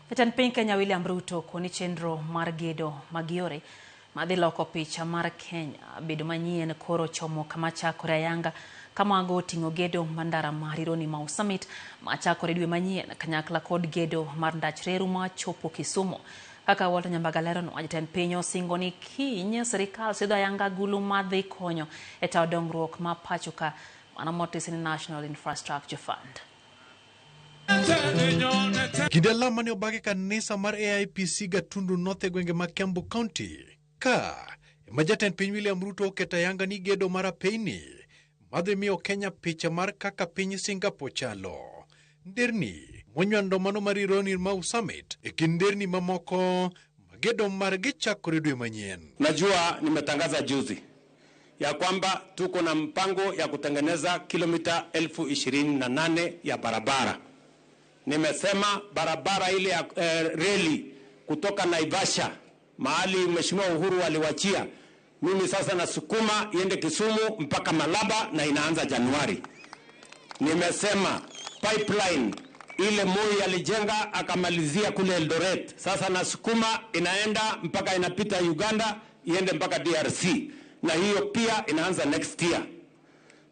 Jatend piny Kenya William Ruto koni chenro mar gedo magiore madhi loko picha mar Kenya bedo manyien koro chomo kama chakore ayanga kamago oting'o gedo mar ndara mar Ironi Mau Summit machakore dwe manyien kanyakla kod gedo mar ndach reru machopo Kisumu. Kaka Walter Nyambaga lerono, jatend piny osingo ni kiny sirikal sidho ayanga gulu madhi konyo e tayo dongruok ma pacho ka mano motis ni National Infrastructure Fund. Kidala mane obagi kanisa mar AIPC Gatundu North e gwenge ma Kiambu County ka jatend piny William Ruto oketa yanga ni gedo mar apeyni madhi miyo Kenya picha mar kaka piny Singapore chalo. Nderni monywando mano mar Ironi Mau Summit e kind nderni mamoko magedo margi chakore dwe manyien. Najua nimetangaza juzi ya kwamba tuko na mpango ya kutengeneza kilomita 28,000 ya barabara. Nimesema barabara ile ya reli kutoka Naivasha mahali Mheshimiwa Uhuru aliwachia, mimi sasa nasukuma iende Kisumu mpaka Malaba na inaanza Januari. Nimesema pipeline ile Moi alijenga akamalizia kule Eldoret, sasa nasukuma inaenda mpaka inapita Uganda iende mpaka DRC, na hiyo pia inaanza next year.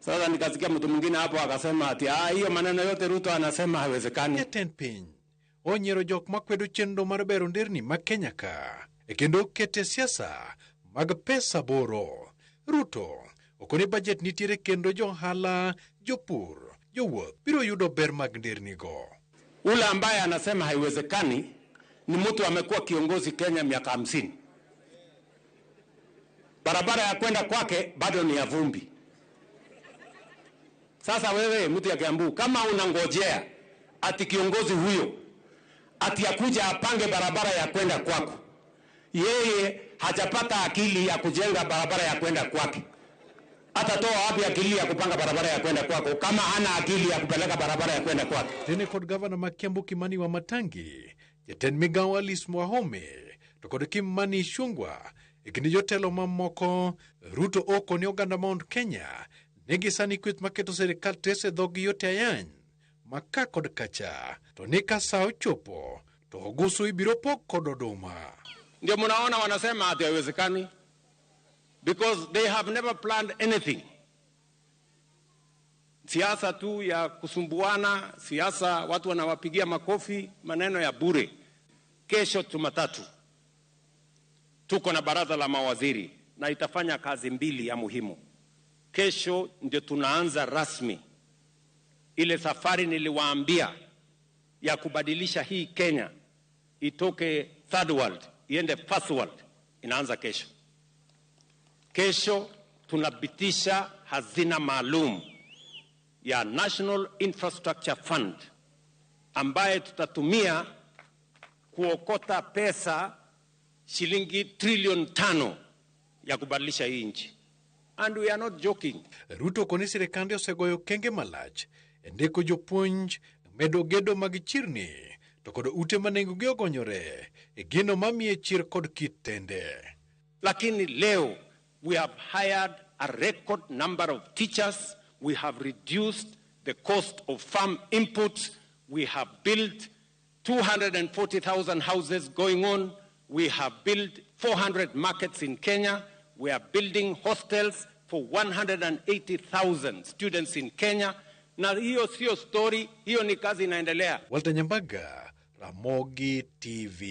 Sasa nikasikia mtu mwingine hapo akasema ati hiyo maneno yote Ruto anasema haiwezekani. Jatend piny onyero jok makwedo chenro mar bero nderni ma Kenya ka e kendo kete siasa mag pesa boro. Ruto okoni budget nitiere kendo johala, jopur, jowuoth biro yudo ber mag nderni go. Ule ambaye anasema haiwezekani ni mtu amekuwa kiongozi Kenya miaka 50. Barabara ya kwenda kwake bado ni ya vumbi. Sasa wewe mtu ya Kiambu, kama unangojea ati kiongozi huyo ati akuja apange barabara ya kwenda kwako, yeye hajapata akili ya kujenga barabara ya kwenda kwake, atatoa wapi akili ya kupanga barabara ya kwenda kwako kama hana akili ya kupeleka barabara ya kwenda kwake? Tene kod Governor ma Kiambu Kimani Wamatangi, jatend migawo Alice Mwahome to kod Kimani Ichung'wah e kind jotelo mamoko. Ruto okoni oganda Mount Kenya negi sani kweth maketo sirikal tese dhogi yote ayany maka kod kacha, to ni ka sa ochopo to ogusu ibiro pok kod oduma. Ndio mnaona wanasema ati haiwezekani because they have never planned anything. Siasa tu ya kusumbuana, siasa watu wanawapigia makofi, maneno ya bure. Kesho Jumatatu tuko na baraza la mawaziri na itafanya kazi mbili ya muhimu. Kesho ndio tunaanza rasmi ile safari niliwaambia ya kubadilisha hii Kenya itoke third world iende first world, inaanza kesho. Kesho tunapitisha hazina maalum ya National Infrastructure Fund ambaye tutatumia kuokota pesa shilingi trilioni 5 ya kubadilisha hii nchi. And we are not joking. Ruto koni sirikande osegoyo kenge malach ndiko jopuonj medo gedo mag chirni to kod ute manengogi ogonyore e gino mamiye chir kod kit tende. Lakini leo we have hired a record number of teachers. We have reduced the cost of farm inputs. We have built 240,000 houses going on. We have built 400 markets in Kenya. We are building hostels for 180,000 students in Kenya. Na hiyo sio story, hiyo ni kazi inaendelea. Walter Nyambaga, Ramogi TV.